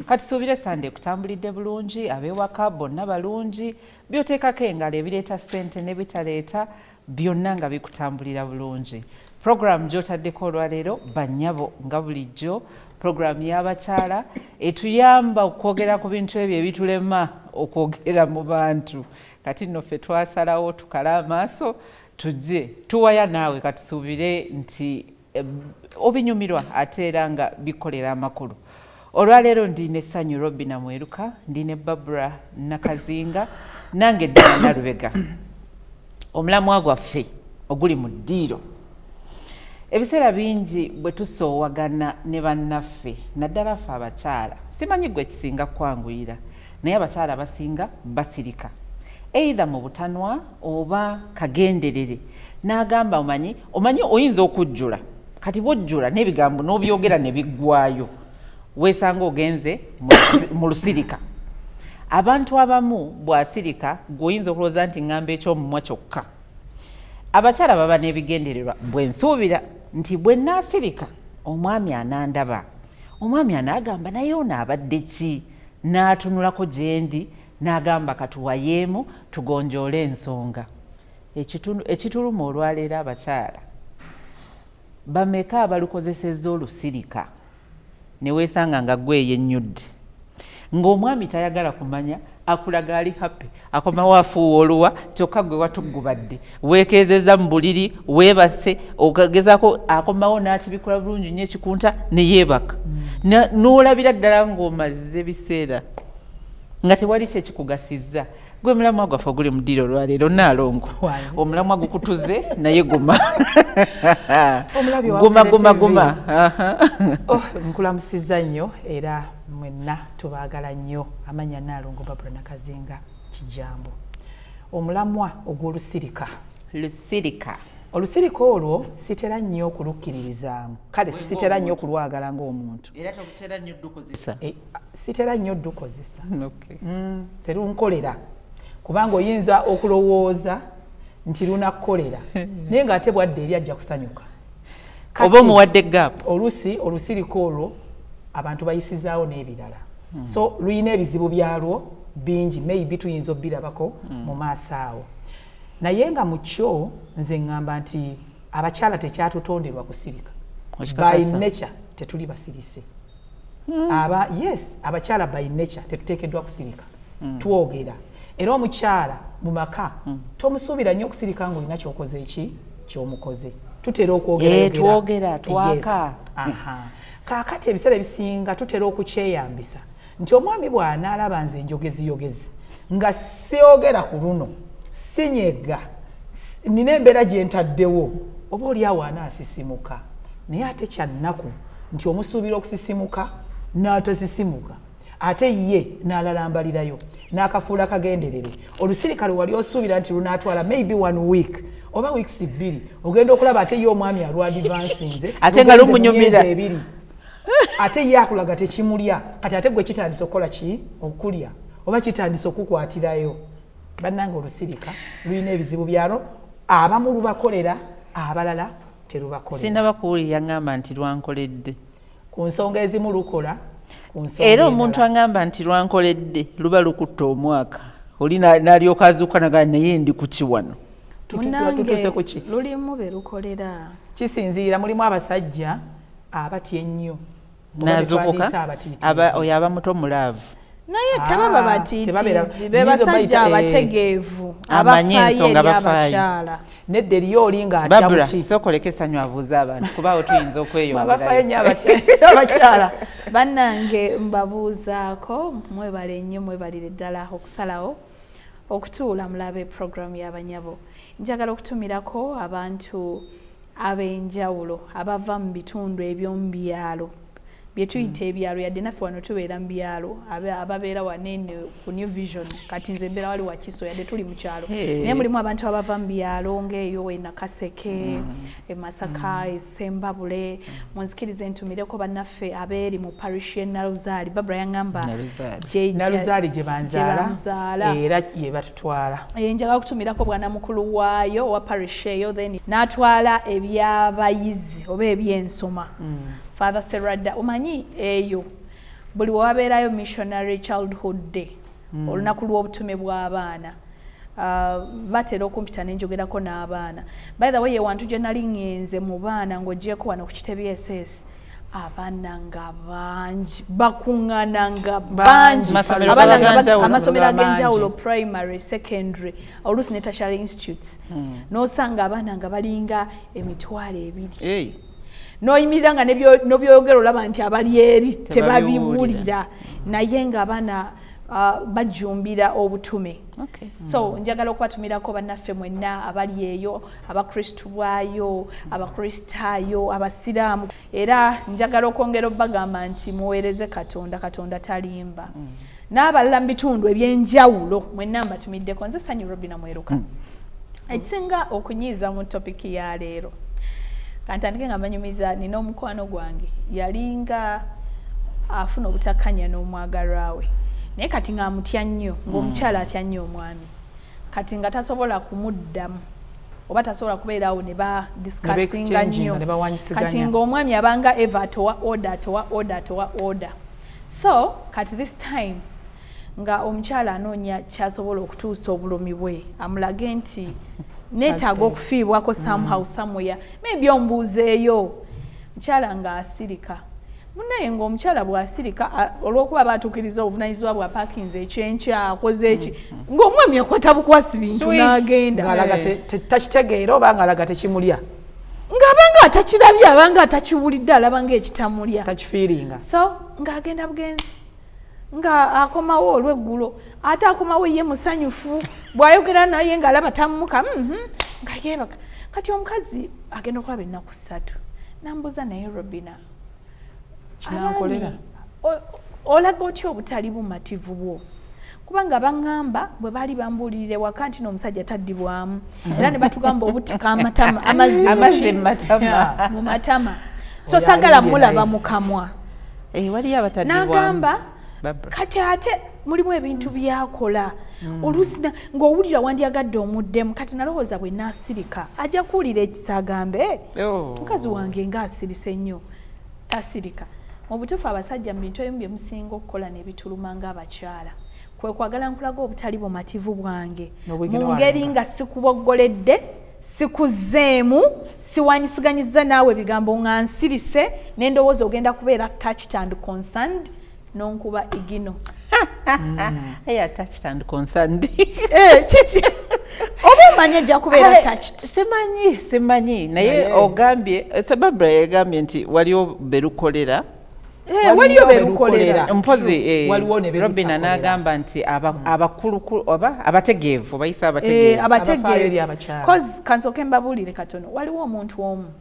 kati suubire Sunday kutambulidde bulungi, ab'ewaka bonna balungi, by'oteekako engalo ebireeta ssente ne bitaleeta byonna nga bikutambulira bulungi. Program gy'otaddeko olwaleero Bannyabo nga bulijjo, program y'abakyala etuyamba okwogera ku bintu ebyo ebitulema okwogera mu bantu. Kati nno ffe twasalawo tukala amaaso tujje tuwaya naawe katusuubire nti obinyumirwa ate era nga bikolera amakulu. Olwaleero ndine Ssanyu Robina Mweruka, ndine Barbara Nakazinga, nange Dina Nalubega. Omulamwa gwaffe oguli mu ddiiro. Ebiseera bingi bwe tusoowagana ne bannaffe naddala ffe abakyala, simanyi gwe kisinga kwanguyira naye abakyala basinga basirika either mu butanwa oba kagenderere n'agamba omanyi oyinza okujjula kati bwojjula n'ebigambo n'obyogera ne biggwayo weesanga ogenze mu lusirika. Abantu abamu bw'asirika gw'oyinza okulowooza nti ngamba eky'omumwa kyokka. Abakyala baba n'ebigendererwa bwe nsuubira nti bwe nnaasirika omwami anandaba, omwami anaagamba naye ono abadde ki, n'atunulako gye ndi n'agamba katuwayeemu tugonjoole ensonga. Ekituluma olwaleero abakyala bameka abalukozesezza olusirika ne weesanga nga gweyennyudde ng'omwami tayagala kumanya, akulaga ali happy, akomawo afuuwa oluwa kyokka gwe watugubadde weekezeza mu buliri weebase okagezaako akomawo n'akibikola bulungi nnyo ekikunta ne yeebaka n'olabira ddala ng'omaze biseera nga tewali kyekikugasizza. Gwe mulamwa gwaffe oguli mu ddiiro olwaleero Naalongo, omulamwa gukutuze naye guma guma. Nkulamusizza nnyo era mwenna tubaagala nnyo. Amanya Naalongo Barbara Nakazinga Kijambo. Omulamwa ogw'olusirika. Lusirika. Olusirika olwo sitera nnyo okulukkiririzaamu, kale sitera nnyo okulwagala ng'omuntu. Era tokutera nnyo ddukozesa. Sitera nnyo ddukozesa. Terunkolera. Kubanga oyinza okulowooza nti lunakukolera naye ng'ate bwadde eri ajja kusanyuka. Oba omuwadde gaapu. Oluusi olusirika olwo abantu bayisizaawo n'ebirala. So luyina ebizibu byalwo bingi, maybe tuyinza obbirabako mu maaso awo. Naye nga mu kyo nze ngamba nti abakyala tekyatutonderwa kusirika. By nature tetuli basirise. Yes, abakyala by nature tetuteekeddwa kusirika. Twogera. Era omukyala mu maka tomusuubira nnyo okusirika ng'olina ky'okoze eki ky'omukoze. Tutera okwogera. Twogera, twaka. Kaakati ebiseera ebisinga tutera okukyeyambisa nti omwami bw'anaalaba nze njogeziyogezi nga siyogera ku luno sinyega nina embeera gye ntaddewo oba oli awo anaasisimuka naye ate kyannaku nti omusuubira okusisimuka n'atasisimuka ate ye n'alalambalirayo n'akafuula kagenderere. Olusirika lwe wali osuubira nti lunaatwala maybe 1 week oba weeks 2 ogenda okulaba ate ye omwami alwadvansinze ate nga lumunyumira ate ye akulaga tekimulya kati ate gwe kitandisa okukola ki okulya oba kitandisa okukwatirayo. Bannanga olusirika lulina ebizibu byalo, abamu lubakolera abalala terubakolera. Sinaba kuwulira ngamba nti lwankoledde ku nsonga ezimu lukola. Era omuntu angamba nti lwankoledde luba lukutta omwaka oli n'alyoka azuuka naga naye ndi ku kiwano. Tutuse ku ki? Lulimu be lukolera. Kisinziira, mulimu abasajja abatya ennyo n'azuukuka oyo aba muto mulaavu. Naye tebaba batiitizi, be basajja abategeevu abafaayo eri abakyala. Nedda eriyo oli ng'atya Barbara, buti. sookoleke Ssanyu abuuza abantu kubaawo tuyinza okweyongerayo. Abafaayo nnyo abakyala. Bannange mbabuuzaako, mwebale nnyo mwebalire ddala okusalawo okutuula mulabe programu y'Abanyabo. Njagala okutumirako abantu ab'enjawulo abava mu bitundu eby'omu byalo bye tuyita ebyalo, yadde naffe wano tubeera mu byalo, ababeera wanene ku New Vision kati nze mbeera wali Wakiso yadde tuli mu kyalo. Naye mulimu abantu abava mu byalo ng'eyo e Nakaseke, e Masaka, e Sembabule. Munzikirize ntumireko bannaffe abeeri mu parish y'e Naluzaali. Barbara yaŋŋamba Naluzaali gye banzaala era ye batutwala. Njagala okutumirako bwana mukulu waayo owa parish eyo, then n'atwala ebyabayizi oba ebyensoma. Father Serada, omanyi eyo buli wabeerayo missionary childhood day olunaku lw'obutume bw'abaana batera okumpita nenjogerako n'abaana. By the way, ewantu gye nali ŋŋenze mu baana ng'oggyeko wano ku Kitebi SS, abaana nga bangi bakuŋŋaana nga bangi, amasomero ag'enjawulo, primary, secondary, oluusi ne tertiary institutes, n'osanga abaana nga balinga emitwalo 2. N'oyimirira nga n'obyogera olaba nti abali eri tebabiwulira, naye ng'abaana bajumbira obutume. So njagala okubatumirako bannaffe mwenna abali eyo, abakristu bwayo, abakristaayo, abasiraamu, era njagala okwongera obbagamba nti muweereze Katonda, Katonda talimba. N'abalala mu bitundu ebyenjawulo mwenna mbatumiddeko. Nze Sanyu Robina Mweruka. Ekisinga okunyiiza mu topiki ya leero, kantandike nga mbanyumiza, nina omukwano gwange yalinga afuna obutakkanya n'omwagalwa we, naye kati ng'amutya nnyo, ng'omukyala atya nnyo omwami, kati nga tasobola kumuddamu oba tasobola kubeerawo ne badiscussinga nnyo, kati ng'omwami abanga eva towa order. So kati this time nga omukyala anoonya kyasobola okutuusa obulumi bwe, amulage nti neetaaga okufiibwako somehow somewhere, maybe ombuuzeeyo. Mukyala nga asirika, munaye ng'omukyala bw'asirika olw'okuba baatuukiriza obuvunaanyizibwa bwa parkinze ekyenkya akoze eki, ng'omwami akwata bukwasi bintu n'agenda, ng'alaga takitegeera oba ng'alaga tekimulya, ng'abanga atakirabye, abanga atakiwulidde, alaba ng'ekitamulya, takifiiringa. So ng'agenda bugenzi, nga akomawo olw'eggulo, ate akomawo ye musanyufu, bw'ayogera naye ng'alaba tammuka, nga yeebaka. Kati omukazi agenda okulaba ennaku 3, nambuuza naye Robina, kinankolera olaga otya obutali bumativu bwo? Kubanga baŋŋamba bwe baali bambuulirira ewaka nti n'omusajja taddibwamu, era ne batugamba obutika amatama, amazzi mu matama, so sagala mulaba mu kamwa. Waliyo abataddibwamu. N'agamba kati ate mulimu ebintu byakola oluusi ng'owulira wandyagadde omuddemu, kati nalowooza bwe naasirika ajja kuwulira ekisagambe, mukazi wange ng'asirise nnyo, tasirika. Mu butuufu abasajja mu bintu ebimu bye musinga okukola ne bituluma ng'abakyala kwe kwagala nkulaga obutali bumativu bwange mu ngeri nga sikuboggoledde, sikuzeemu, siwanyisiganyiza naawe bigambo nga nsirise, n'endowooza ogenda kubeera touched and concerned, n'onkuba igino. Touched and concerned. Kiki oba omanye ejja kubeera touched? Simanyi naye ogambye, Barbara yagambye nti waliwo berukolera. Waliyo berukolera. Mpozi Robina n'agamba nti abakulukulu oba abategeevu, bayise abategeevu. Cause kansooke mbabuulire katono, waliwo omuntu omu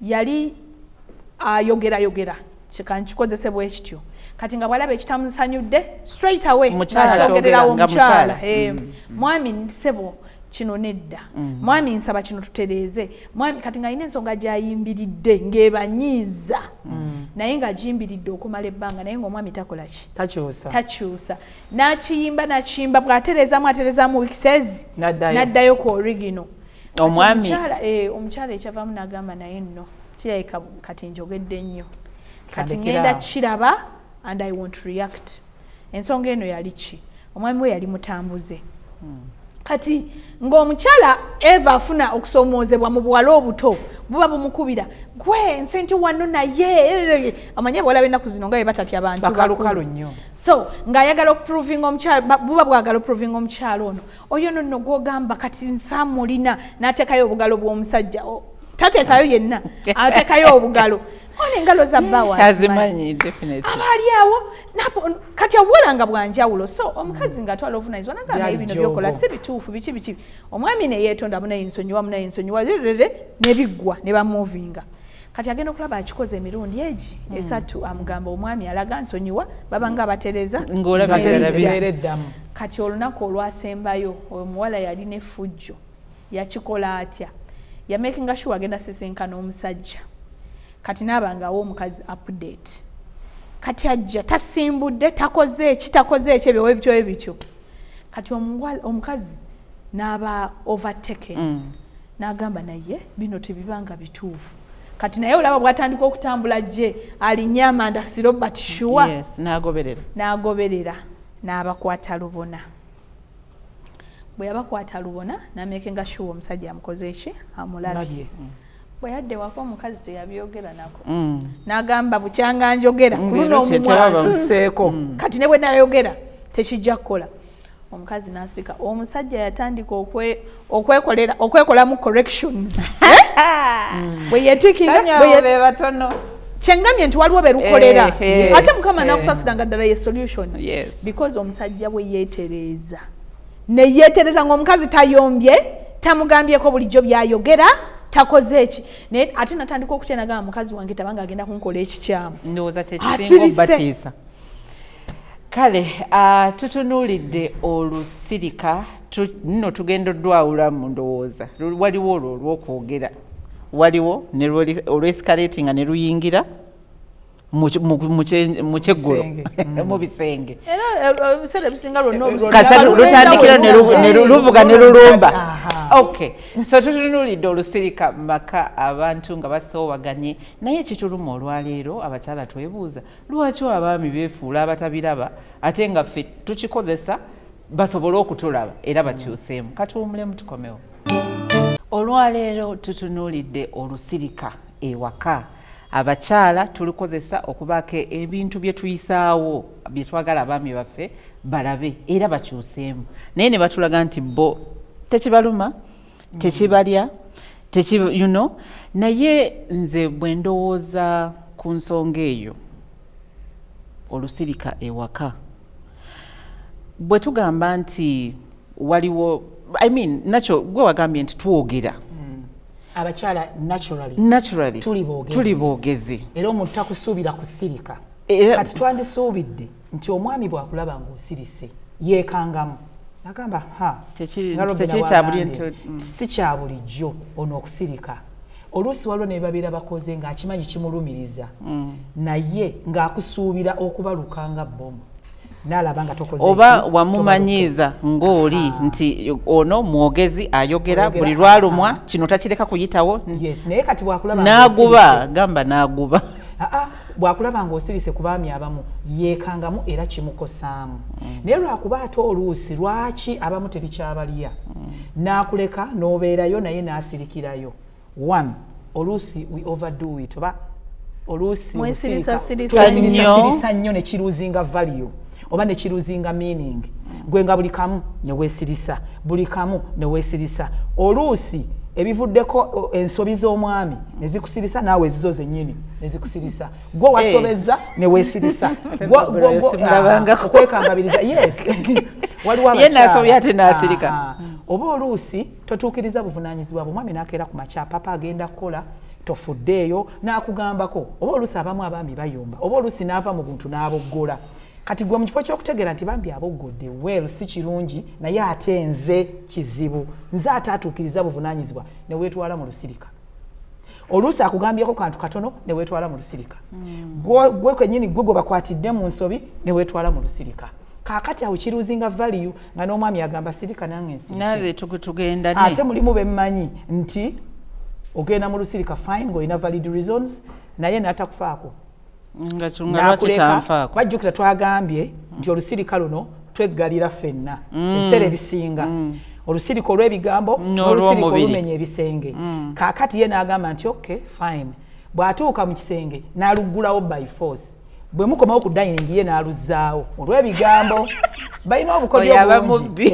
yali ayogera kyekankikozese bwe kityo, kati nga bwalaba ekitamusanyudde straight away nakyogererawo omukyala. Mwami sebo kino nedda, mwami nsaba kino tutereeze, mwami kati nga alina ensonga gy'ayimbiridde ng'ebanyiiza, naye ng'agimbiridde okumala ebbanga, naye ng'omwami takola ki? Takyusa. N'akiyimba bw'atereezaamu weekses n'addayo ku origino. Omukyala ekyavaamu n'agamba naye nno kirabika kati njogedde nnyo, kati ngenda kiraba and I won't react. Ensonga eno yali ki? Omwami we yali mutambuze. Kati ng'omukyala eva afuna okusoomoozebwa mu buwala obuto buba bumukubira, gwe nsenti wano naye amanye bwalaba ennaku zino nga bwe batatya abantu bakalukalu nnyo. So ng'ayagala okuprovinga omukyala, buba bwagala okuprovinga omukyala ono, oyo nno gw'ogamba kati nsaamulina, n'ateekayo obugalo bw'omusajja, tateekayo yenna, ateekayo obugalo. One engalo za bawa azimanyi definitely abali awo kati obulanga bwanjawulo. So omukazi nga twala ovunaizwa nagamba ebino byokola si bituufu biki omwami ne yeetonda munaye nsonyiwa nebiggwa ne bamuvinga. Kati agenda okulaba akikoze emirundi egi 3 amugamba omwami alaga nsonyiwa babanga abatereza ng'olabirabirabirabiramu. Kati olunaku olwasembayo omuwala yali ne fujjo yakikola atya, yamakinga sure agenda sisinkana omusajja. Kati nabangawo omukazi update, kati ajja tasimbudde, takoze eki ebyo bityo. Kati omukazi n'aba overtaken, n'agamba naye bino tebibanga bituufu, kati naye olaba bwatandika okutambula je alinya Amanda Robert Shua yes n'agoberera n'abakwata lubona bwe yabakwata lubona n'amekenga Shua omusajja amukoze eki amulabye bwe yadde wako omukazi teyabyogera nako n'agamba bukyanga njogera kuluno omumwanseeko kati ne bwe nayogera tekijja kukola omukazi n'asirika omusajja yatandika okwekolamu corrections bwe yetikinga batono kyengamye nti waliwo berukolera ate mukama n'akusasiranga ddala ye solution because omusajja bwe yeetereeza neyeetereza ng'omukazi tayombye tamugambyeko bulijjo byayogera takoze eki naye ate natandika okukyenagamba mukazi wange tabanga agenda kunkola ekikyamu ndowooza tekisinga obatiisa kale tutunuulidde olusirika nno tugenda oddwawulamu ndowooza waliwo olwo olw'okwogera waliwo olw'escalating nga ne luyingira mu kyeggulo mu bisenge era ebiseera ebisinga kasa lutandikira ne luvuga ne lulumba okay so tutunuulidde olusirika maka abantu nga basoowaganye naye kituluma olwaleero abakyala twebuuza lwaki abaami beefuula abatabiraba ate nga ffe tukikozesa basobole okutulaba era bakyuseemu katuwumulemu tukomewo olwaleero tutunuulidde olusirika ewaka abakyala tulukozesa okubaako ebintu bye tuyisaawo bye twagala abaami baffe balabe era bakyuseemu naye ne batulaga nti bo tekibaluma tekibalya naye nze bwe ndowooza ku nsonga eyo olusirika ewaka bwe tugamba nti waliwo nakyo gwe wagambye nti twogera abakyala naturally tuli boogezi era omuntu takusuubira kusirika kati twandisuubidde nti omwami bwakulaba ng'osirise yeekangamu agamba si kya bulijjo ono okusirika oluusi waliwo ne babeera bakoze ng'akimanyi kimulumiriza naye ng'akusuubira okubalukanga bomu n'alaba nga tokoze oba wamumanyiiza ng'oli nti ono mwogezi ayogera buli lwalumwa kino takireka kuyitawo naye kati bwakulaba n'aguba gamba n'aguba bwakulaba ng'osirise ku baami abamu yeekangamu era kimukosaamu naye lwakuba ate oluusi lwaki abamu tebikyabalya n'akuleka n'obeerayo naye n'asirikirayo one oluusi we overdo it oba oluusi mwesirisa nnyo ne kiruzinga value oba ne kiruzinga meaning gwe nga buli kamu ne weesirisa buli kamu ne weesirisa oluusi ebivuddeko ensobi z'omwami ne zikusirisa naawe ezizo zennyini ne zikusirisa gwe wasobeza ne weesirisa okwekangabiriza yes waliwo n'asirika oba oluusi totuukiriza buvunaanyizibwa bwe omwami n'akeera ku makya papa agenda kukola tofuddeeyo n'akugambako oba oluusi abamu abaami bayomba oba oluusi n'ava mu buntu n'aboggola kati gwe mu kifo ky'okutegeera nti bambi aboggodde well si kirungi naye ate nze kizibu nze ate atuukiriza buvunaanyizibwa ne weetwala mu lusirika oluusi akugambyeko kantu katono ne weetwala mu lusirika gwe kennyini gwe bakwatidde mu nsobi ne weetwala mu lusirika kaakati awo kiruzinga value nga n'omwami agamba sirika nange nsirike ate mulimu bemmanyi nti ogenda mu lusirika fine ng'olina valid reasons naye n'atakufaako wajjukira twagambye nti olusirika luno tweggalira ffenna ebiseera ebisinga olusirika olw'ebigambo n'olusirika olumenya ebisenge kaakati ye n'agamba nti okay fine bw'atuuka mu kisenge n'aluggulawo by force bwe mukomawo ku dining ye n'aluzzaawo olw'ebigambo balina obukodyo bungi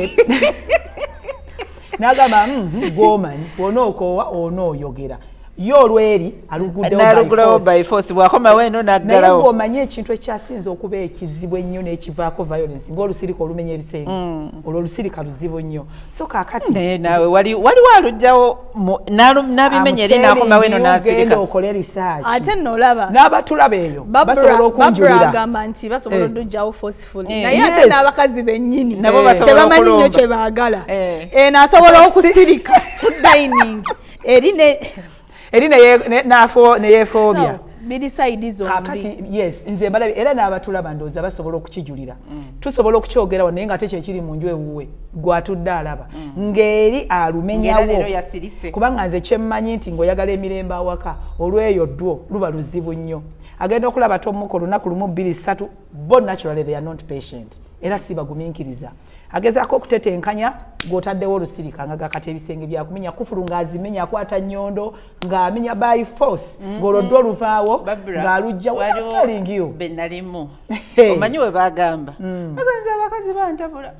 n'agamba gw'omanyi bw'onookoowa onooyogera yo olweri aluguddewo by force bwakomawo eno naggalawo naye bw'omanyi ekintu ekyasinze okuba ekizibu ennyo n'ekivaako violence ng'olusirika olumenya ebisenge olwo olusirika luzibu nnyo so kaakati naye naawe waliwo alugjawo n'abimenya eri n'akomawo eno n'asirika okole research ate n'olaba n'abatulaba eyo basobola okunjulira agamba nti basobola oddugjawo forcefully naye ate n'abakazi bennyini tebamanyi nnyo kye baagala n'asobola okusirika ku dining eri neyefoobya bidi side zombi kakati yes nze mbalabi era n'abatulaba ndooza basobola okukijulira tusobola okukyogerawo naye nga ate kyekiri mu nju ewuwe gwatudde alaba ng'eri alumenyawo kubanga nze kyemmanyi nti ng'oyagala emirembe awaka olweyo ddwo luba luzibu nnyo agenda okulaba tomuko lunaku lumu 2-3 bo naturally they are not patient era sibagumiikiriza agezaako okutetenkanya gw'otaddewo olusirika nga gakati ebisenge byakumenya kufulu ng'azimenya akwata nnyondo ng'amenya by force ng'olwo oluvaawo ng'alujja watalingiyo benalimu omanyi we bagamba baganza abakazi bantabula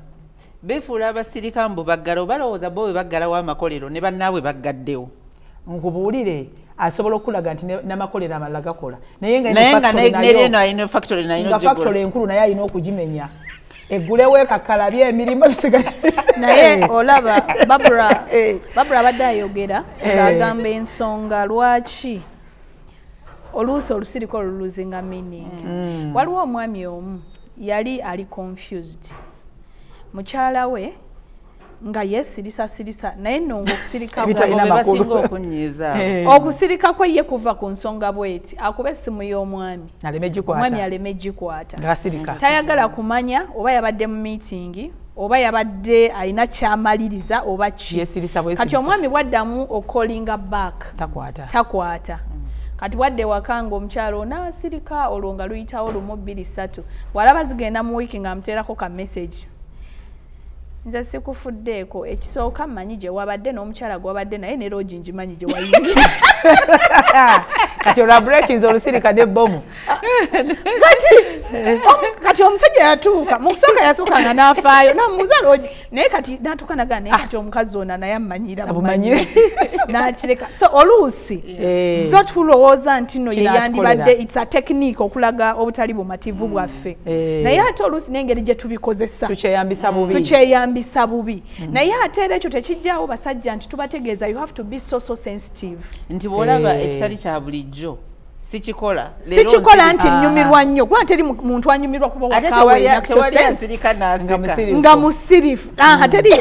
beefuula abasirika mbu baggala balowooza bo we baggalawo amakolero ne bannaabwe baggaddewo nkubuulire asobola okulaga nti n'amakolero amalala gakola naye nga factory enkulu naye alina okugimenya eggulewo ekakalabye emirimu bisigala naye olaba Barbara abadde ayogera ng'agamba ensonga lwaki oluusi olusirika oluluzinga meaning waliwo omwami omu yali ali confused mukyala we nga yesirisasirisa naye nonga okusirika kwe ye kuva ku nsonga bweti akuba essimu y'omwami omwami aleme gikwata tayagala kumanya oba yabadde mu meeting oba yabadde alina kyamaliriza oba ki kati omwami bwaddamu okolinga back takwata kati wadde wakanga omukyalo n'abasirika olwo nga luyitawo lumu 2-3 walaba zigenda mu wiiki ng'amuteerako ka message nze sikufuddeeko ekisooka mmanyi gye wabadde n'omukyala gwabadde naye ne loogi ngimanyi gye wayingiza kati olwa breakings olusirika n'ebbomu kati omusajja yatuuka mu kusooka yasooka nga n'afaayo namuuza loogi naye kati n'atuuka naga naye kati omukazi ona naye amanyira n'akireka so oluusi zo tulowooza nti nno ye yandibadde it's a technique okulaga obutali bumativu bwaffe naye ate oluusi n'engeri gye tubikozesa tukyeyambisa bubi naye ate era ekyo tekijjaawo basajja nti tubategeeza you have to be so sensitive nti bw'olaba ekitali kya bulijjo sikikola nti nnyumirwa nnyo kuba teri muntu anyumirwa kuba wakawe nga musirifu teri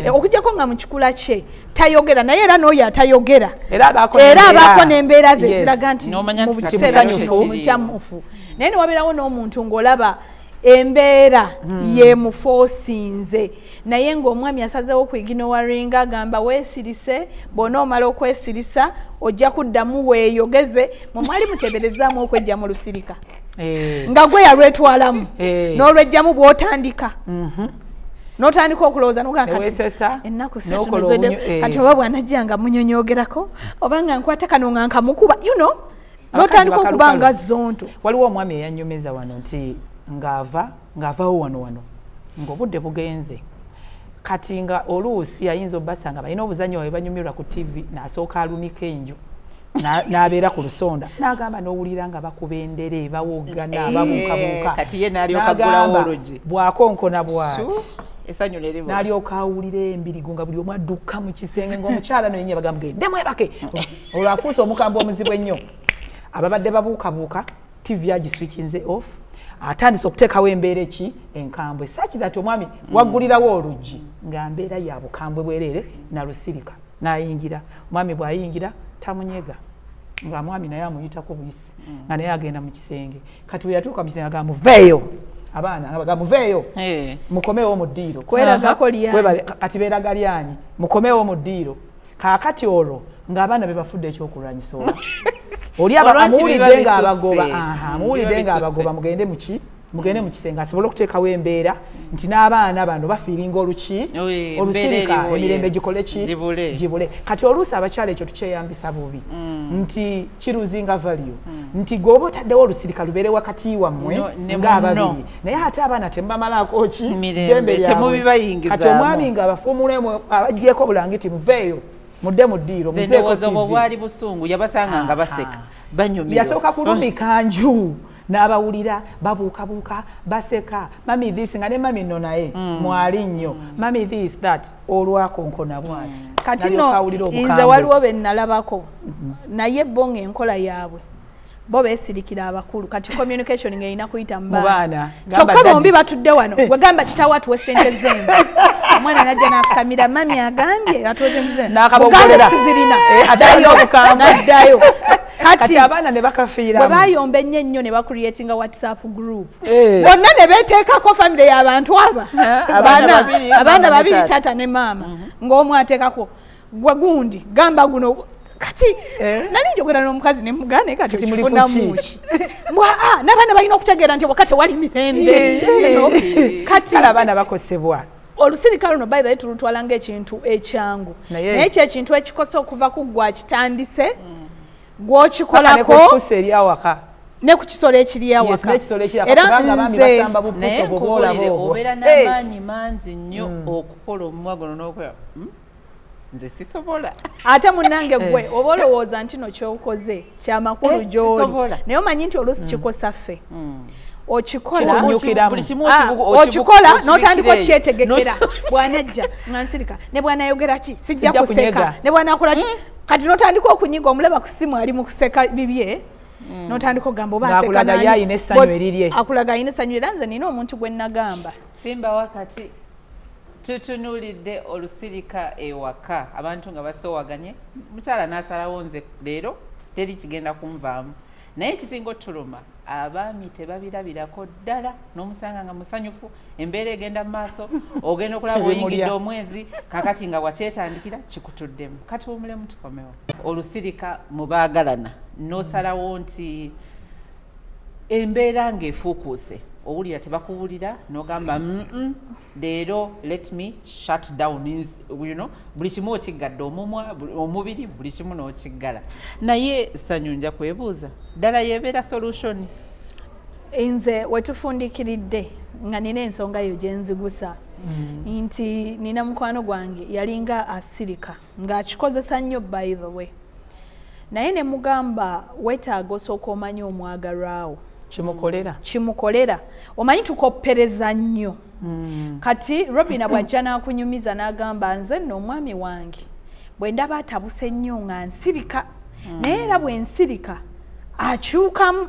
okugjako nga mu kikula kye tayogera naye era n'oyo atayogera era abaako n'embeera ze ziraga nti mu kiseera mukyamufu naye ne wabeerawo n'omuntu ng'olaba embeera yemufosinze naye ng'omwami asazeewo okwiginoowaringa agamba weesirise bw'ona omala okwesirisa ojja kuddamu weeyogeze mwe mwali muteeberezaamu okwejja mu lusirika nga gwe yalwetwalamu n'olwejjamu bw'otandika n'otandika okulowooza noga kati ennaku 3 ezwedde kati oba bw'anajja nga munyonyogerako oba nga nkwata kano nga nkamukuba n'otandika okuba nga zonto waliwo omwami eyanyumeza wano nti ng'avaawo wano ng'obudde bugenze kati nga oluusi ayinza obbasanga balina obuzannyo bwe banyumirwa ku TV n'asooka alumika enju n'abeera ku lusonda n'agamba n'owulira nga bakuba endere bawogana babuukabuuka kati ye n'alyoka aggulawo olugi bw'akonkona bw'ati essanyu ne libula n'alyoka awulira embirigo nga buli omu adduka mu kisenge ng'omukyala naye bagamba ddemu ebake olwo afuuse omukambwe omuzibu ennyo ababadde babuukabuuka TV agiswitchinze off atandise okuteekawo embeera eki enkambwe sakirati omwami waggulirawo oluggi nga mbeera ya bukambwe bwereere nalusirika n'ayingira omwami bw'ayingira tamunyega nga mwami naye amuyitako buyisi nga naye agenda mu kisenge kati we yatuuka mu kisenge agamba muveeyo abaana agamba muveeyo mukomewo mu ddiiro kati beeraga lyanyi mukomewo mu ddiiro kaakati olwo ng'abaana be bafudde ekyokulwanyisa olwo oli amuwulidde ng'abagoba mugende mu kisenge asobole okuteekawo embeera nti n'abaana bano bafiiringa olusirika emirembe gikole ki gibule kati oluusi abakyala ekyo tukyeyambisa bubi nti kiruzinga value nti gweoba otaddewo olusirika lubeere wakati wammwe ng'ababiri naye ate abaana temubamalaako ki ddembe lyabwe kati omwami ng'abafuumulemu abaggyeko bulangiti muveeyo mudde mu ddiiro muzeeko bwali busungu yabasanga nga baseka banyumira yasooka kulumika nju n'abawulira babuukabuuka baseka mami this nga ne mami nno naye mwali nnyo mami this that olwakonkona bwati kati no nze waliwo be nalabako naye bo ng'enkola yaabwe bo beesirikira abakulu kati communication ng'erina kuyita mu baana kyokka bombi batudde wano wegamba kitawo atuwe sente zembi omwana najja n'afukamira mami agambye atuwe sente zembi n'akabogolera sizirina n'addayo kati abaana ne bakafiiramu bwe bayomba ennyo ne bakureatinga whatsapp group bonna ne beeteekako famire y'abantu aba abaana babiri tata ne maama ng'omu ateekako gwe gundi gamba guno kati nali njogera n'omukazi ne mugane kati kifuna muki n'abaana balina okutegeera nti wakati wali mirembe kati abaana bakosebwa olusirika luno by the way tulutwala ng'ekintu ekyangu naye ekyo ekintu ekikosa okuva ku gwa kitandise gw'okikolako ne ku kisolo ekiri awaka era nze obeera n'amaanyi mangi nnyo okukola omumwa guno n'okola nze sisobola ate munnange gwe oba olowooza nti no ky'okoze kyamakulu gy'oli naye omanyi nti oluusi kikosa ffe okikola n'otandika okyetegekera bw'anajja nga nsirika ne bw'anayogera ki sijja kuseka ne bw'anakola ki kati n'otandika okunyiga omulaba ku ssimu ali mu kuseka bibye n'otandika ogamba oba aseka akulaga ayina essanyu era nze nina omuntu gwe nnagamba simba wakati tutunuulidde olusirika ewaka abantu nga basowaganye mukyala n'asalawo nze leero teri kigenda kunvaamu naye ekisinga otuluma abaami tebabirabirako ddala n'omusanga nga musanyufu embeera egenda mu maaso ogenda okulaba oyingidde omwezi kakati nga wakyetandikira kikutuddemu kati wumulemu tukomewo olusirika mu baagalana n'osalawo nti embeera ng'efuukuuse owulira tebakuwulira n'ogamba leero let me shut down buli kimu okiggadde omumwa omubiri buli kimu n'okiggala naye sanyu nja kwebuuza ddala yebeera solution nze wetufundikiridde nga nina ensonga yo gye nzigusa nti nina mukwano gwange yalinga asirika ng'akikozesa nnyo by the way naye ne mugamba weetaaga osooka omanya omwagalwawo kimukolera omanyi tukoppereza nnyo kati Robina bw'ajja n'akunyumiza n'agamba nze nno omwami wange bwe ndaba atabuse nnyo nga nsirika naye era bwe nsirika akyukamu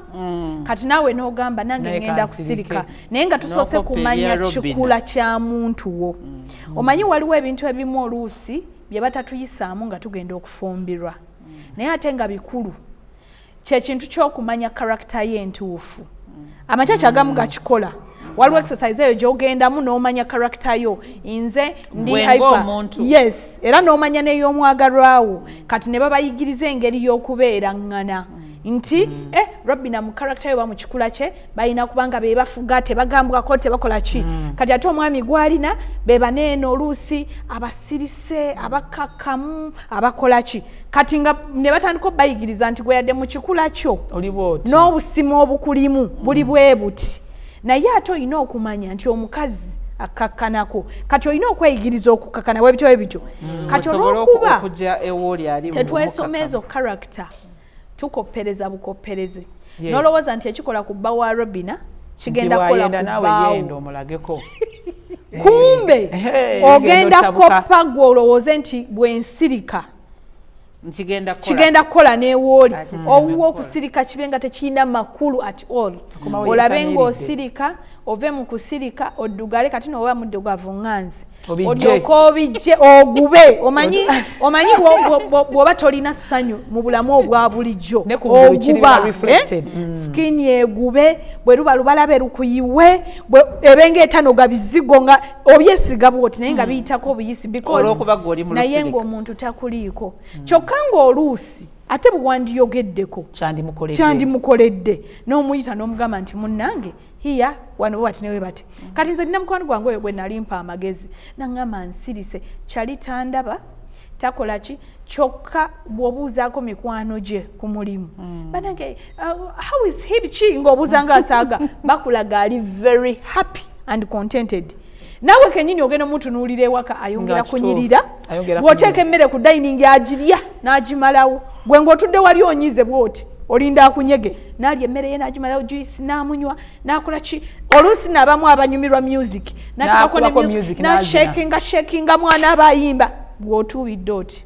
kati naawe n'ogamba nange ngenda kusirika naye nga tusoose kumanya kikula kya muntu wo omanyi waliwo ebintu ebimu oluusi bye batatuyisaamu nga tugenda okufumbirwa naye ate nga bikulu kyekintu ky'okumanya karakita ye entuufu amakyaki agamu gakikola waliwo exercise eyo gy'ogendamu n'omanya karakita yo nze ndi hyper yes era n'omanya n'ey'omwagalwawo kati ne babayigiriza engeri y'okubeera ngana nti Robina mu karakita yo ba mu kikula kye balina kubanga be bafuga tebagambwako tebakola ki kati ate omwami gwalina be baneeno oluusi abasirise abakakamu abakola ki kati nga ne batandika bayigiriza nti gweyadde mu kikula kyo n'obusimu obukulimu buli bwe buti naye ate olina okumanya nti omukazi akakkanako kati olina okweyigiriza okukakkana bwebityo ebityo kati olw'okuba tetwesoma ezo karakita tukoppereza bukopperezi n'olowooza nti ekikola ku bba wa Robina kigenda kukola ku bbaawo kumbe ogenda koppa gwe olowooze nti bw'ensirika kigenda kukola n'ewooli owuwa okusirika kibe nga tekirina makulu at all olabe ng'osirika ove mu kusirika oddugale kati n'oba muddugavu ŋŋanzi olyoka obijje ogube omanyi bw'oba tolina ssanyu mu bulamu obwa bulijjo oguba sikini egube bwe luba lubalabe lukuyiwe ebenga etanoga bizigo nga obyesiga bwoti naye nga biyitako obuyisi naye ng'omuntu takuliiko kyokka ng'oluusi ate bwewandiyogeddeko kyandimukoledde n'omuyita n'omugamba nti munnange hiya wano bwati newe bati kati nze nina mukwano gwange oyo gwe nalimpa amagezi naŋŋamba nsirise kyali tandaba takola ki kyokka bw'obuuzaako mikwano gye ku mulimu banange how is he ki ng'obuuza ng'asaaga bakulaga ali very happy and contented naawe kenyini ogenda omutunuulira ewaka ayongera kunyirira bw'oteeka emmere ku dining agirya n'agimalawo gwe ng'otudde wali onyize bw'oti olinda akunyege nalya emmere ye n'agimalawo juice n'amunywa n'akola ki oluusi n'abamu abanyumirwa music n'ateekako ne music n'ashakinga mwana aba ayimba bw'otuubidde oti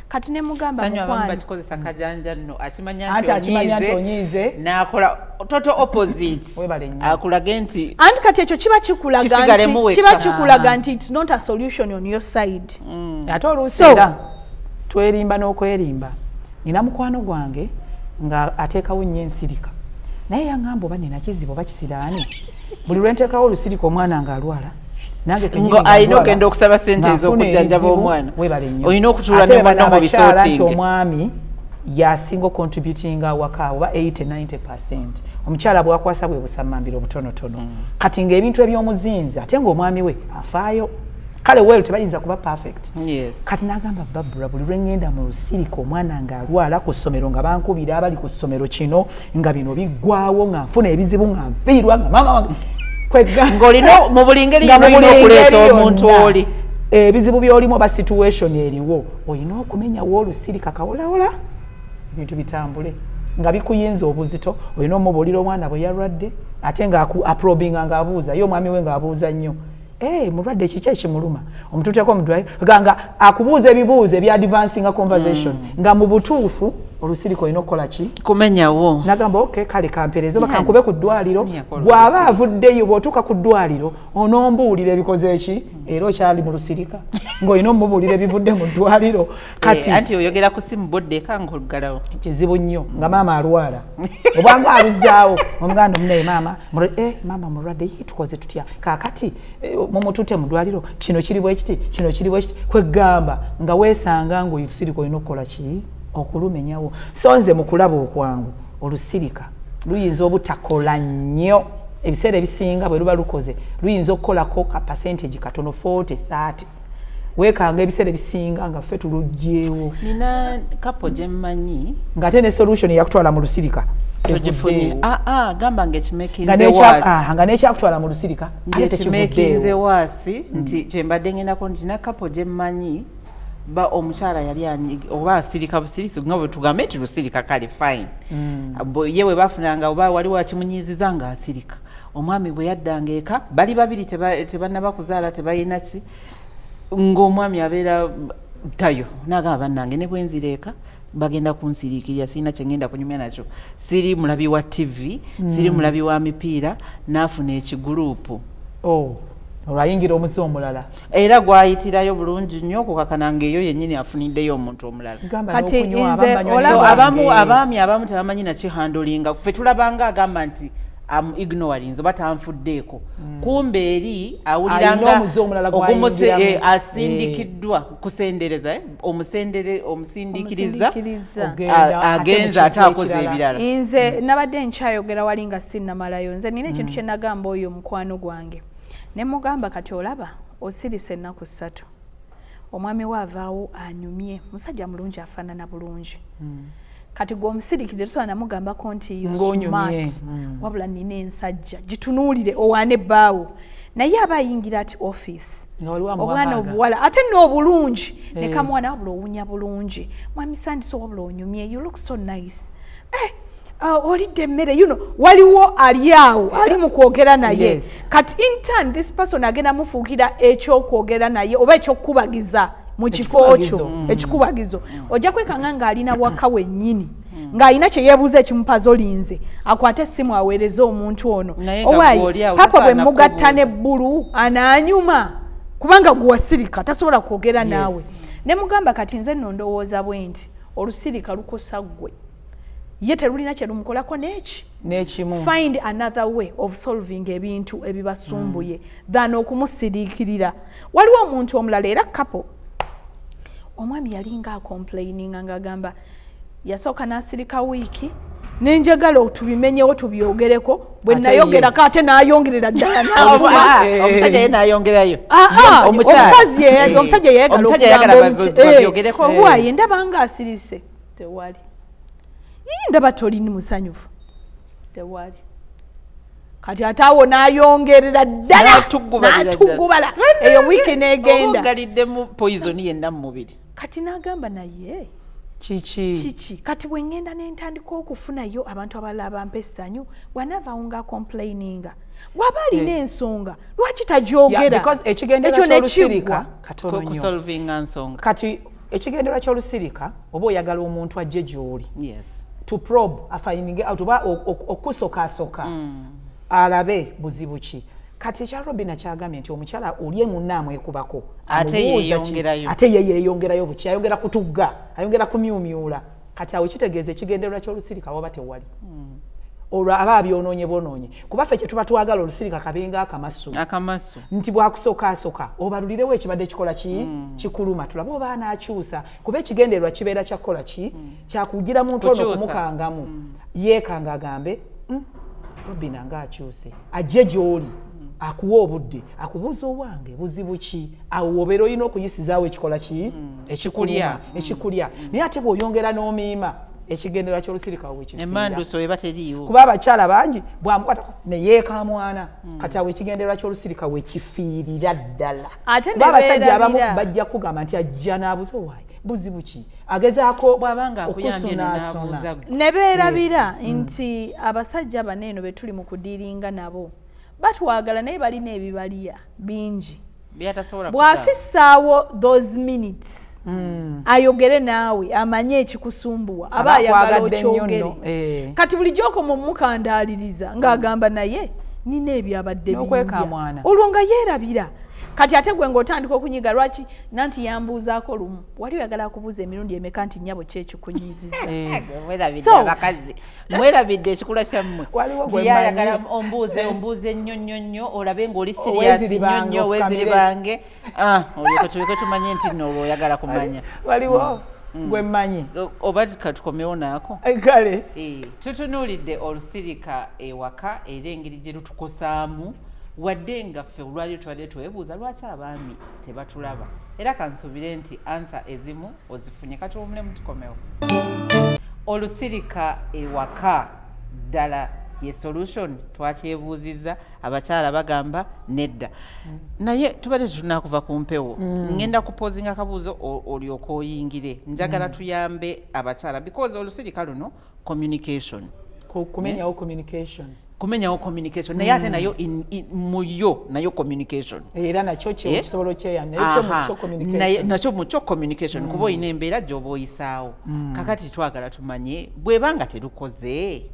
kati ne mugamba sanyo abamu mukwano bakikozesa kajanja nno akimanya Anti akimanya nti onyiize. n'akola total opposite Webale nnyo. akulage nti anti kati ekyo kiba kikulaga nti it's not a solution on your side. Ate oluusi era twerimba n'okwerimba. Nina mukwano gwange nga ateekawo nnyo ensirika. Naye yaŋŋamba oba nina kizibu oba kisiraani. Buli lwe nteekawo olusirika omwana ng'alwala. Ngo ayina okugenda okusaba ssente ez'okujjanjaba omwana. Olina okutuula ne mwana mu bisootingi. Omwami yasinga contributinga awaka oba 80-90%. Omukyala bw'akwasa bwe busammambira obutonotono. Kati ng'ebintu eby'omuzinzi ate ng'omwami we afaayo. Kale weero tebayinza kuba perfect. Yes. Kati n'agamba Barbara buli lwe ngenda mu lusirika omwana ng'alwala ku ssomero nga bankubira abali ku ssomero kino nga bino biggwawo nga nfuna ebizibu nga nfiirwa nga mama wange ng'olina mu buli ngeri olina okuleeta omuntu oli ebizibu by'olimu oba situation eriwo olina okumenyawo olusirika kawolawola ebintu bitambule nga bikuyinza obuzito olina omubuulira omwana bwe yalwadde ate nga aprobinga ng'abuuza ye omwami we ng'abuuza nnyo mulwadde kiki ekimuluma omutuuteeko omudwaliro nga akubuuza ebibuuzo ebya advancinga conversation nga mu butuufu olusirika olina okukola ki kumenyawo nagamba kale kamperezo bakankube ku ddwaliro bw'aba avuddeyo bw'otuuka ku ddwaliro onombuulira ebikoze eki era okyali mu lusirika ng'olina omubuulira ebivudde mu ddwaliro kati anti oyogera ku simu boddeka ng'olugalawo kizibu nnyo nga maama alwala obwanga aluzaawo omuganda omunaye maama mulwadde tukoze tutya kaakati mumututte mu ddwaliro kino kiri bwe kiti kino kiri bwe kiti kwegamba nga weesanga ng'olusirika olina okukola ki okulumenyawo so nze mu kulaba okwangu olusirika luyinza obutakola nnyo ebiseera ebisinga bwe luba lukoze luyinza okukolako ka percentage katono 40-30 weekanga ebiseera ebisinga nga ffe tulugyewo nina kapo gye mmanyi ng'ate ne solution yakutwala mu lusirika togifunye gamba nga nekyakutwala mu lusirika ngekimekinze waasi nti kyembadde ngendako nti na kapo gye mmanyi ba omukyala yali oba asirika busirisi nga bwe tugambe nti lusirika kale fine ye bwe bafunanga oba wali wakimunyiiziza nga asirika omwami bwe yaddanga eka bali babiri tebannaba kuzaala tebalina ki ng'omwami abeera tayo n'agamba bannange ne bwe nzira eka bagenda kunsiriikirira sirina kye ngenda kunyumya nakyo siri mulabi wa TV siri mulabi wa mipiira n'afuna ekiguruupu olwayingira omuzi omulala era gwayitirayo bulungi nnyo okukakana ng'eyo yennyini afuniddeyo omuntu omulala kati nze abaami abamu tebamanyi nakihandolinga ffe tulabanga agamba nti ignoring oba tanfuddeeko kumbe eri awuliranga asindikiddwa kusendereza omusindikiriza agenza ate akoze ebirala nze nabadde nkyayogera wali nga sinnamalayo nze nina ekintu kye nagamba oyo mukwano gwange ne mugamba kati olaba osirise ennaku 3 omwami we avaawo anyumye musajja mulungi afaanana bulungi kati gw'omusirikire tosobola namugambako nti smart wabula nina ensajja gitunuulire owaane bbaawo naye aba ayingira ati office obwana obuwala ate n'obulungi ne kamwana wabula owunya bulungi mwami Sandiso wabula onyumye you look so nice olidde emmere waliwo ali awo ali mu kwogera naye kati in turn this person agenda mufuukira ekyokwogera naye oba ekyokubagiza mu kifo kyo ekikubagizo ojja kwekanga ng'alina waka wennyini ng'alina kye yeebuuza ekimupaza olinze akwate essimu aweereze omuntu ono owaayi papa bwe mugatta n'ebbulu anaanyuma kubanga guwasirika tasobola kwogera naawe ne mugamba kati nze nno ndowooza bwe nti olusirika lukosa ggwe ye terulina kye lumukolako n'ekimu find another way of solving ebintu ebibasumbuye than okumusiriikirira waliwo omuntu omulala era kapo omwami yalinga acomplaininga ng'agamba yasooka n'asirika wiiki nenjagala otubimenyewo tubyogereko bwe nayogerako ate n'ayongerera ddala omusajja ye n'ayongerayo omusajja yayagala waaye ndaba nga asirise tewali ndaba tolini musanyufu tewali kati ate awo n'ayongerera ddala n'atugubala eyo wiiki n'egenda ogaliddemu poison yenna mu mubiri kati n'agamba naye kiki kati bwe ngenda n'entandika okufunayo abantu abalala abampa essanyu bw'anaavaawo nga complaininga bw'aba alina ensonga lwaki tagyogera ekigendera ky'olusirika katono nnyo kusolvinga nsonga kati ekigendererwa ky'olusirika oba oyagala omuntu ajje gy'oli yes to probe afinding out oba okusokasoka alabe buzibu ki kati ekya Robina kyagambye nti omukyala olye munnaamwe ekubako ate yeeyongerayo buki ayongera kutugga ayongera kumyumyula kati awo kitegeeza ekigendererwa ky'olusirika waba tewali olwo aba abyonoonye bonoonye kuba ffe kye tuba twagala olusirika kabenga akamasu nti bwakusokaasoka obalulirewo ekibadde kikola kikuluma tulabe oba anaakyusa kuba ekigendererwa kibeera kyakukola kyakugira muntu ono okumukangamu yeekanga agambe Robina ng'akyuse ajje gy'oli akuwa obudde akubuuza obwange buzibu ki awo obeera olina okuyisizaawo ekikola ekikulya naye ate bw'oyongera n'omiima ekigendererwa ky'olusirika emanduso eba teriiwo kuba abakyala bangi bwamukwatako ne yeeka mwana kati awo ekigendererwa ky'olusirika wekifiirira ddala kuba abasajja abamu bajja kugamba nti ajja n'abuza owaayi buzibu ki agezaako okusunaasuna ne beerabira nti abasajja baneeno be tuli mu kudiiringa nabo batwagala naye balina ebibaliya bingi bw'afissaawo those minutes ayogere naawe amanye ekikusumbuwa aba ayagala okyogere kati bulijjo okoma omukandaaliriza ng'agamba naye nina ebyabadde bingi olwo nga yeerabira kati ate gwe ng'otandika okunyiga lwaki nanti yambuuzaako lumu wali oyagala akubuuza emirundi emeka nti nnyabo ki ekikunyiiziza abakazi mwerabidde ekikula kyammwe tiyayagala ombuuze nnyo olabe ng'oli siriyasi nnyo weeziri bange olyoke tulyoke tumanye nti nno olwo oyagala kumanya waliwo gwe mmanyi oba katukomewo naako kale tutunuulidde olusirika ewaka era engeri gye lutukosaamu wadde nga ffe olwaliro tubadde twebuuza lwaki abaami tebatulaba era kansuubire nti ansa ezimu ozifunye kati omulemu tukomewo olusirika ewaka ddala ye solution twakyebuuzizza abakyala bagamba nedda naye tubadde tunakuva ku mpewo ngenda kupozinga akabuuzo olyoka oyingire njagala tuyambe abakyala because olusirika luno communication kumenyawo communication naye ate nayo muyo nayo communication era nakyo kisobola nakyo mukyo communication kuba olina embeera gy'oba oyisaawo kakati twagala tumanye bwebanga terukoze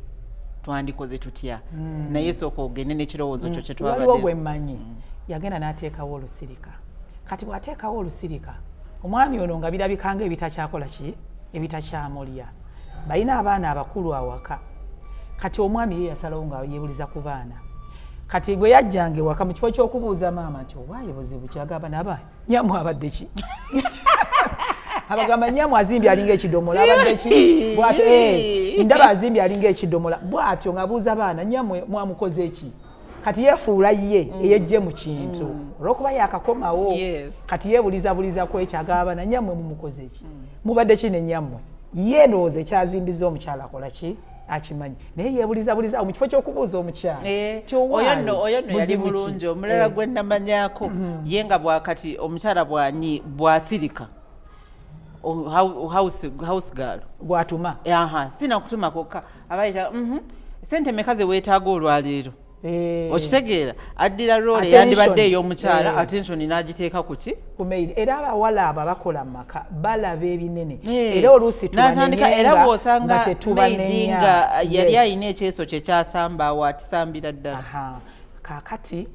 twandikoze tutya naye sooka ogende n'ekirowoozo kyo kye twabadde gwe mmanyi yagenda n'ateekawo olusirika kati bw'ateekawo olusirika omwami ono nga birabikanga ebitakyakola ebitakyamulya balina abaana abakulu awaka kati omwami ye yasalawo nga yeebuliza ku baana kati gwe yajjanga ewaka mu kifo ky'okubuuza maama nti owaaye buzibu kyagamba naba nyamu abadde ki abagamba nyamu azimbye alinga ekidomola abadde ki bw'ate ndaba azimbye alinga ekidomola bw'atyo ng'abuuza baana nyamu mwamukoze ki kati yeefuula ye eyejje mu kintu olw'okuba yaakakomawo kati yeebulizabuliza ku ekyo agamba nyammwe mumukoze ki mubadde ki ne nyammwe ye ndowooza ekyazimbiza omukyala akola ki akimanyi naye yeebulizabuliza mu kifo ky'okubuuza omukyala oyo nno yali bulungi omulala gwe namanyaako ye nga bwakati omukyala bw'asirika house girl gwatuma sina kutuma kokka abayita sente meka ze weetaaga olwaleero okitegeera addira roole yandibadde ey'omukyala attention n'agiteeka ku ki ku mail era abawala abo abakola mu maka balaba ebinene era oluusi era bw'osanga maidi nga yali alina ekyeso kye kyasamba awo akisambira ddala kaakati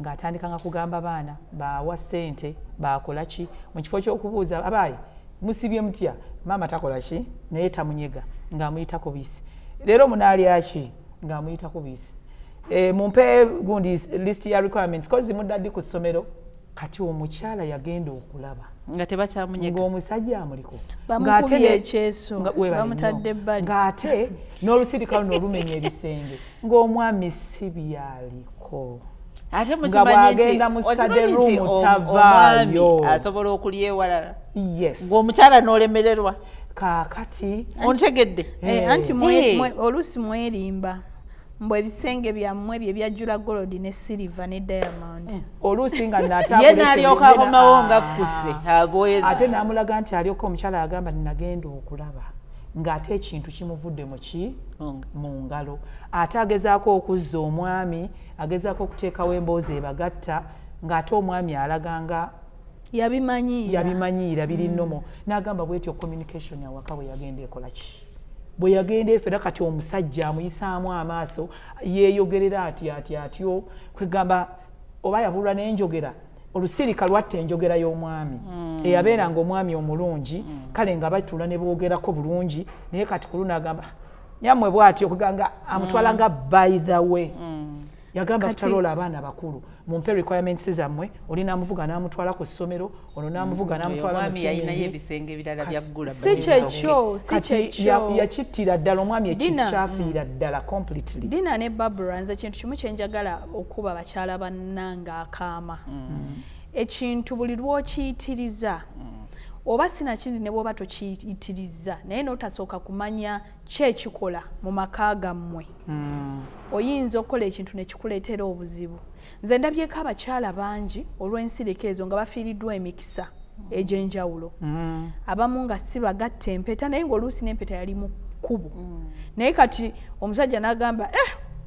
ng'atandika nga kugamba baana baawa ssente baakola ki mu kifo ky'okubuuza abaayi musibye mutya maama takola ki naye tamunyega ng'amuyitako bisi leero munaalya ki ng'amuyitako bisi mumpe gundi list ya requirements kozi mudaddi ku ssomero kati omukyala yagenda okulaba nga tebakyamunyega ng'omusajja amuliko bamukubye ekyeso bamutadde ebbali ng'ate n'olusirika luno olumenya ebisenge ng'omwami si byaliko ate mukimanyi nti omwami asobola okulya ewalala ng'omukyala n'olemererwa kaakati ontegedde anti oluusi mwerimba mbwe ebisenge byammwe bye byajjula gold ne silver ne diamond oluusi nga natambula ye n'alyoka akomawo nga kkuse abwezi ate n'amulaga nti alyoka omukyala agamba ninagenda okulaba ng'ate ekintu kimuvudde mu ngalo ate agezaako okuzza omwami agezaako okuteekawo emboozi ebagatta ng'ate omwami alaganga yabimanyiira biri nnomo n'agamba bwetyo communication awaka bwe yagenda ekola ki bwe yagenda efera kati omusajja amuyisaamu amaaso yeeyogerera atyo kwegamba oba yabulwa n'enjogera olusirika lwatta enjogera y'omwami eyabeeranga omwami omulungi kale nga batuula ne boogerako bulungi naye kati ku luno agamba nyammwe bw'atyo kweganga amutwala nga by the way yagamba tutaloola abaana bakulu mumpe requirements zammwe oli n'amuvuga n'amutwala ku ssomero ono n'amuvuga n'amutwala omwami yalinayo ebisenge ebirala byaggula si kyekyo yakittira ddala omwami ekikyafiira ddala completely. Dina ne Barbara nze kintu kimu kyenjagala okuba bakyala bannanga akaama ekintu buli lw'okiyitiriza oba sinakindi ne bw'oba tokiyitiriza naye n'otasooka kumanya kyekikola mu maka gammwe oyinza okukola ekintu ne kikuleetera obuzibu. Nze ndabyeko abakyala bangi olw'ensirika ezo nga bafiiriddwa emikisa egy'enjawulo abamu nga si bagatta empeta naye ng'oluusi n'empeta yali mu kkubo naye kati omusajja n'agamba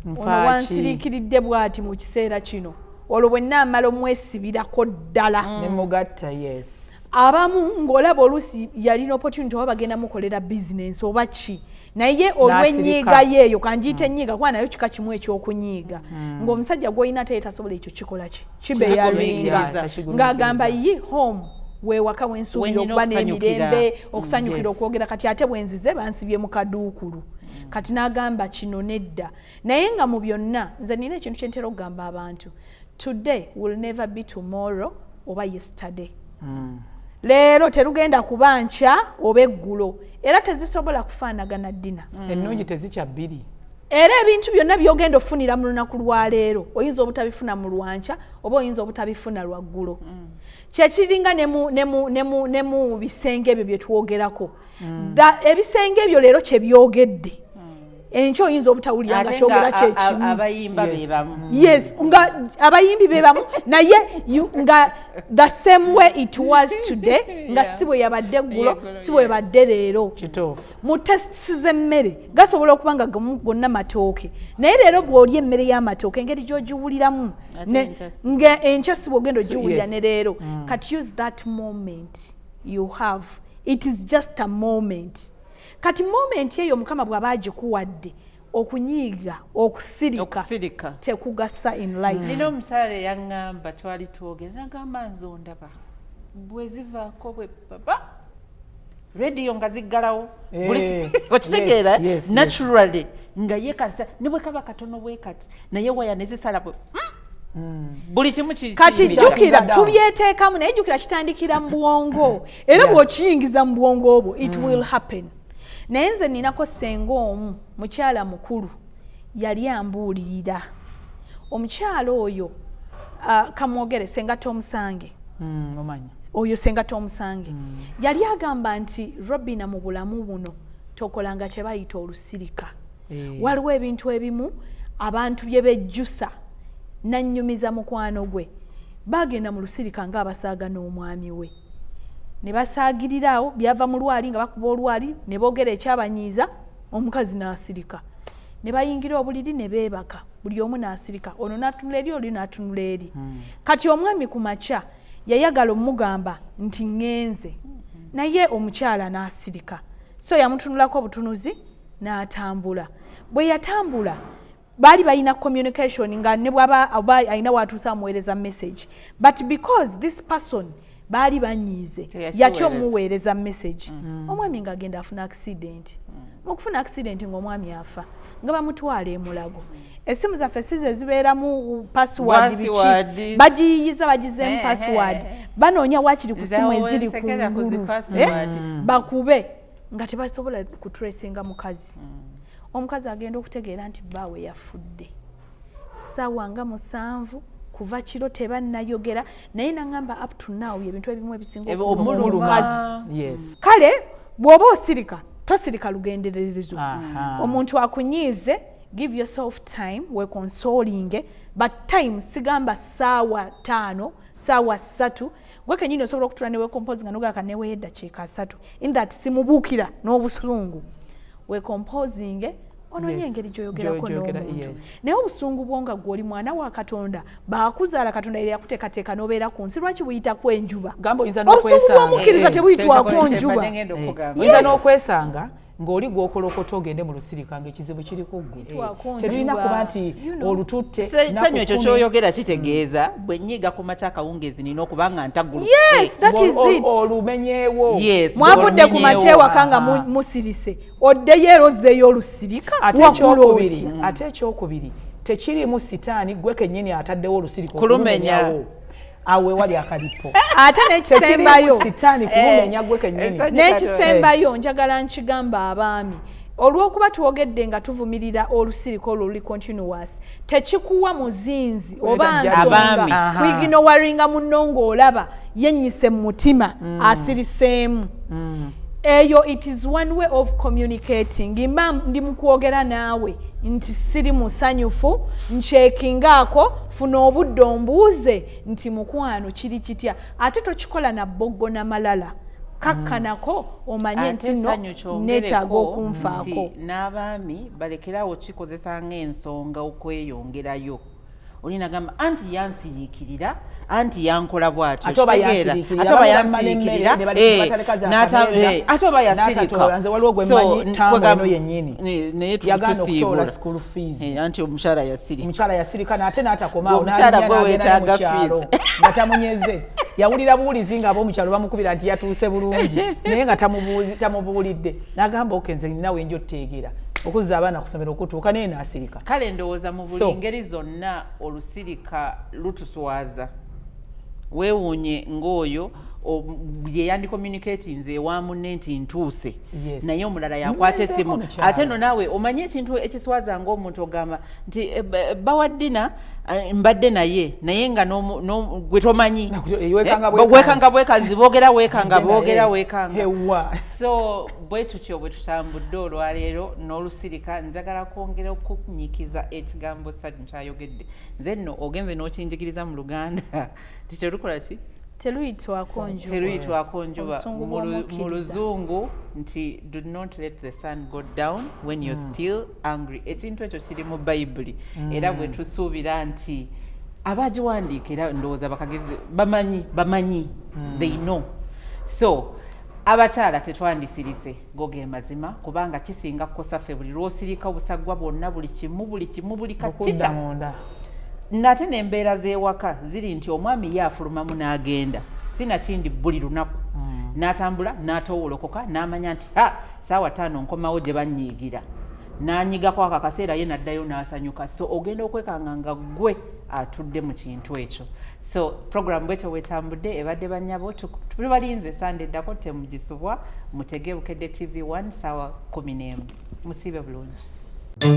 ono wansiriikiridde bw'ati mu kiseera kino olwo bwe nnaamala omwesibirako ddala ne mugatta. Yes, abamu ng'olaba oluusi yalina opportunity oba bagenda mukolera bizinensi oba ki naye olw'ennyiiga yeeyo kanjiyita ennyiiga kuba nayo kika kimu ekyokunyiiga ng'omusajja gw'olina ate tasobola ekyo kikola ki kibeyaringa ng'agamba yi home weewaka wensuubira okuba n'emirembe okusanyukira okwogera kati ate bwenzize bansibye mu kaduukulu kati n'agamba kino nedda naye nga mu byonna nze nina ekintu kye ntera okugamba abantu today will never be tomorrow oba yesterday. Leero terugenda kuba nkya oba eggulo era tezisobola kufaanagana Dina ennungi tezikya bbiri era ebintu byonna byogenda ofunira mu lunaku lwa leero oyinza obutabifuna mu lwankya oba oyinza obutabifuna lwaggulo kyekiringa ne mu bisenge ebyo bye twogerako ebisenge ebyo leero kye byogedde enkyo oyinza obutawulira nga kyogera kyekimu abayimba bebamu nga abayimbi bebamu naye nga the same way it was today nga si bwe yabadde eggulo si bwe yabadde leero mu tests z'emmere gasobola okuba nga gonna matooke naye leero bw'olya emmere y'amatooke engeri gy'ogiwuliramu nga enkya si bw'ogenda ogiwulira ne leero kati use that moment you have it is just a moment kati moment eyo Mukama bw'aba agikuwadde okunyiiga okusirika tekugasa in life. Nina omukyala yaŋŋamba twali twogera n'agamba nze ondaba bwe zivaako bwe baba rediyo nga ziggalawo okitegeera naturally nga ye kasita ne bwe kaba katono bwe kati naye waya ne zisala bwe buli kimu kati jjukira tubyeteekamu naye jjukira kitandikira mu bwongo era bw'okiyingiza mu bwongo obwo it will happen. Naye nze ninako ssenga omu mukyala mukulu yali ambuulirira omukyala oyo kamwogere senga Tomusange oyo senga Tomusange yali agamba nti Robina mu bulamu buno tokolanga kye bayita olusirika waliwo ebintu ebimu abantu bye bejjusa nannyumiza mukwano gwe bagenda mu lusirika ng'abasaaga n'omwami we ne basaagirirawo byava mu lwali nga bakuba olwali ne boogera ekyabanyiiza omukazi n'asirika ne bayingira obuliri ne beebaka buli omu n'asirika ono n'atunula eri oli n'atunula eri kati omwami ku makya yayagala omugamba nti ŋŋenze naye omukyala n'asirika so yamutunulako obutunuzi n'atambula bwe yatambula baali balina communication nga ne bw'aba alina watuusa amuweereza message but because this person baali banyiize yatyo omuweereza message omwami ng'agenda afuna accident mu kufuna accident ng'omwami afa nga bamutwala e Mulago essimu zaffe size zibeeramu password biki bagiyiyiza bagizeemu password banoonya waakiri ku simu eziri kungulu bakube nga tebasobola kutracinga mukazi omukazi agenda okutegeera nti bbaawe yafudde ssaawa nga 7 kuva kiro tebannayogera naye naŋŋamba up to now ebintu ebimu ebisinga omukazi kale bw'oba osirika tosirika lugendererezo omuntu akunyiize give yourself time weconsolinge but time sigamba ssaawa 5 ssaawa 3 gwe kenyini osobola okutula ne wekompozinga nogaka neweyo eddakiika 3 in that simubuukira n'obusulungu wekompozinge ononye engeri gyoyogerako n'omuntu yes. naye obusungu bwo nga gw'oli mwana wa Katonda baakuzaala Katonda yali yakuteekateeka n'obeera ku nsi lwaki buyitako enjuba obusungu bw'omukkiriza tebuyitwako njuba oyinza n'okwesanga ng'oli gw'okolokota ogende mu lusirika ng'ekizibu kiri ku ggwe terulina kuba nti olututte sanyu ekyo kyoyogera kitegeeza bwe nnyiga ku makya akawungeezi nina okuba nga ntaguluse olumenyeewo mwavudde ku makya ewaka nga musirise oddeyo era ozzeeyo olusirika ate ekyokubiri tekirimu sitaani gwe kennyini ataddewo olusirika kulumenyawo awe wali akalipo ate n'ekisembayo sitaani kumumenya gwe kennyini n'ekisembayo njagala nkigamba abaami olw'okuba twogedde nga tuvumirira olusirika olwo luli continuous tekikuwa muzinzi oba nsonga kwiginowaringa munno ng'olaba yennyise mu mutima asiriseemu eyo it is one way of communicating imba ndi mukwogera naawe nti siri musanyufu nchekingaako funa obudde ombuuze nti mukwano kiri kitya ate tokikola na boggo na malala kakkanako omanye nti no neetaaga okunfaako n'abaami balekerawo kikozesa ng'ensonga okweyongerayo olina gamba anti yansiriikirira anti yankola bwatyo ate oba yansiriikirira ate oba yasirika naye tusiibula anti omukyala yasirika nate n'atakomaawo omukyala gwe weetaaga fiisi nga tamunyeze yawulira buwulizi nga ab'omukyalo bamukubira nti yatuuse bulungi naye nga tamubuulidde n'agamba okenze ninawe njo oteegera okuzza abaana ku ssomero okutuuka naye n'asirika kale ndowooza mu buli ngeri zonna olusirika lutuswaza weewuunye ng'oyo ye yandicommunicatinze ewa munne nti ntuuse naye omulala yakwata essimu ate no naawe omanye ekintu ekiswaza ng'omuntu ogamba nti bawaddina mbadde naye nga gwe tomanyi weekanga bwekazi boogera weekanga so bwe tutyo bwe tutambudde olwaleero n'olusirika njagala kwongera okunyikiza ekigambo Saju kyayogedde nze nno ogenze n'okinjigiriza mu Luganda tikyerukola ki teruyitwako njuba mu Luzungu nti do not let the sun go down when you're still angry ekintu ekyo kiri mu Bayibuli era bwe tusuubira nti abagiwandiika era ndowooza bakagezi bamanyi they know so abakyala tetwandisirise goge mazima kubanga kisinga kukosa ffe buli lwosirika obusagwa bwonna buli kimu kakica nate n'embeera z'ewaka ziri nti omwami ye afulumamu n'agenda sinakindi buli lunaku n'atambula n'atoowolokoka n'amanya nti saawa 5 nkomawo gye bannyiigira n'anyigako ako akaseera ye n'addayo n'asanyuka so ogenda okwekanga nga gwe atudde mu kintu ekyo so program bwetyo wetambudde ebadde bannyabo tubalinze Sunday eddako temugisubwa mutege Bukedde TV 1 saawa 11 musiibe bulungi.